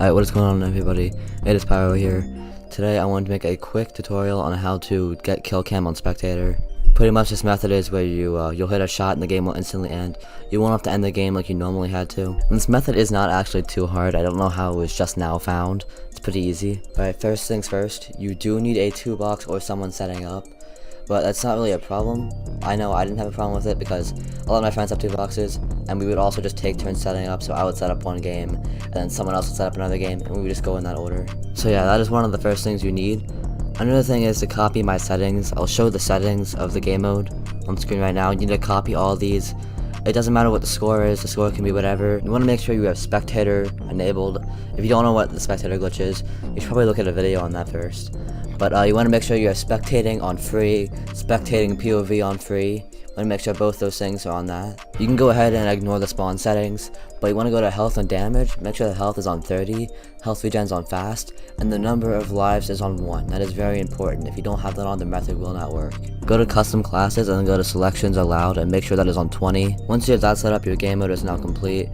Alright, what is going on everybody? It is Pyro here. Today I wanted to make a quick tutorial on how to get Killcam on Spectator. Pretty much this method is where you'll hit a shot and the game will instantly end. You won't have to end the game like you normally had to. And this method is not actually too hard. I don't know how it was just now found. It's pretty easy. Alright, first things first, you do need a 2-box or someone setting up. But that's not really a problem. I know I didn't have a problem with it because a lot of my friends have 2 boxes, and we would also just take turns setting up. So I would set up one game, and then someone else would set up another game, and we would just go in that order. So yeah, that is one of the first things you need. Another thing is to copy my settings. I'll show the settings of the game mode on screen right now. You need to copy all these. It doesn't matter what the score is, the score can be whatever. You want to make sure you have Spectator enabled. If you don't know what the Spectator glitch is, you should probably look at a video on that first. But you want to make sure you have spectating on free, spectating POV on free. You want to make sure both those things are on that. You can go ahead and ignore the spawn settings, but you want to go to health and damage. Make sure the health is on 30, health regen's on fast, and the number of lives is on 1. That is very important. If you don't have that on, the method will not work. Go to custom classes and then go to selections allowed and make sure that is on 20. Once you have that set up, your game mode is now complete.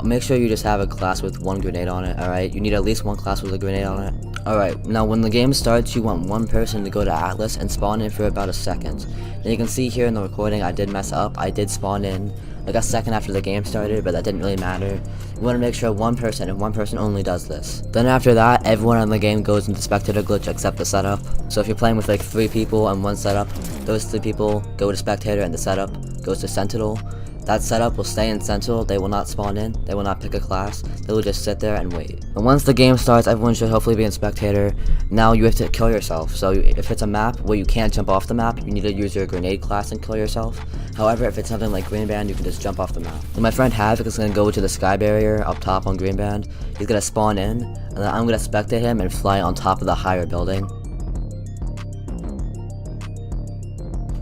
Make sure you just have a class with 1 grenade on it, alright? You need at least 1 class with a grenade on it. Alright, now when the game starts, you want 1 person to go to Atlas and spawn in for about a second. Now you can see here in the recording, I did mess up. I did spawn in like a second after the game started, but that didn't really matter. You want to make sure 1 person and 1 person only does this. Then after that, everyone in the game goes into Spectator glitch except the setup. So if you're playing with like 3 people and 1 setup, those 3 people go to Spectator and the setup goes to Sentinel. That setup will stay in Sentinel. They will not spawn in, they will not pick a class, they will just sit there and wait. And once the game starts, everyone should hopefully be in Spectator. Now you have to kill yourself. So if it's a map where you can't jump off the map, you need to use your grenade class and kill yourself. However, if it's something like Green Band, you can just jump off the map. So my friend Havq is going to go to the sky barrier up top on Green Band. He's going to spawn in, and then I'm going to spectate him and fly on top of the higher building.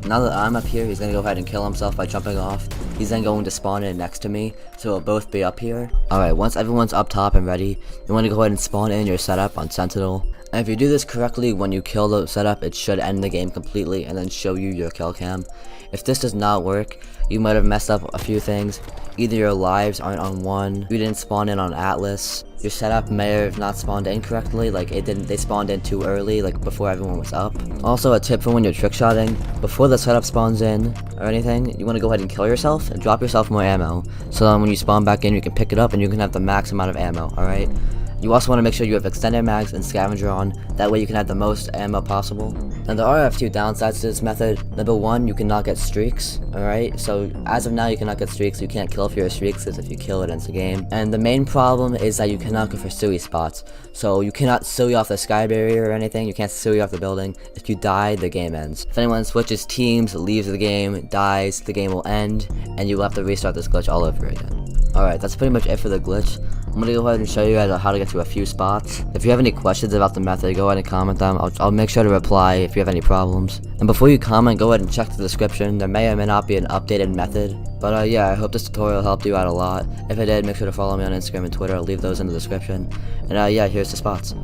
Now that I'm up here, he's going to go ahead and kill himself by jumping off. He's then going to spawn in next to me, so we'll both be up here. Alright, once everyone's up top and ready, you want to go ahead and spawn in your setup on Sentinel. And if you do this correctly, when you kill the setup, it should end the game completely and then show you your kill cam. If this does not work, you might have messed up a few things. Either your lives aren't on 1, you didn't spawn in on Atlas, your setup may have not spawned in correctly, like they spawned in too early, like before everyone was up. Also a tip for when you're trickshotting, before the setup spawns in or anything, you want to go ahead and kill yourself and drop yourself more ammo. So then when you spawn back in, you can pick it up and you can have the max amount of ammo, alright? You also want to make sure you have extended mags and scavenger on, that way you can have the most ammo possible. And there are a few downsides to this method. Number 1, you cannot get streaks, alright? So as of now you cannot get streaks, you can't kill for your streaks, because if you kill it ends the game. And the main problem is that you cannot go for suey spots. So you cannot suey off the sky barrier or anything, you can't suey off the building. If you die, the game ends. If anyone switches teams, leaves the game, dies, the game will end, and you will have to restart this glitch all over again. Alright, that's pretty much it for the glitch. I'm gonna go ahead and show you guys how to get to a few spots. If you have any questions about the method, go ahead and comment them. I'll make sure to reply if you have any problems. And before you comment, go ahead and check the description. There may or may not be an updated method. But yeah, I hope this tutorial helped you out a lot. If it did, make sure to follow me on Instagram and Twitter. I'll leave those in the description. And yeah, here's the spots.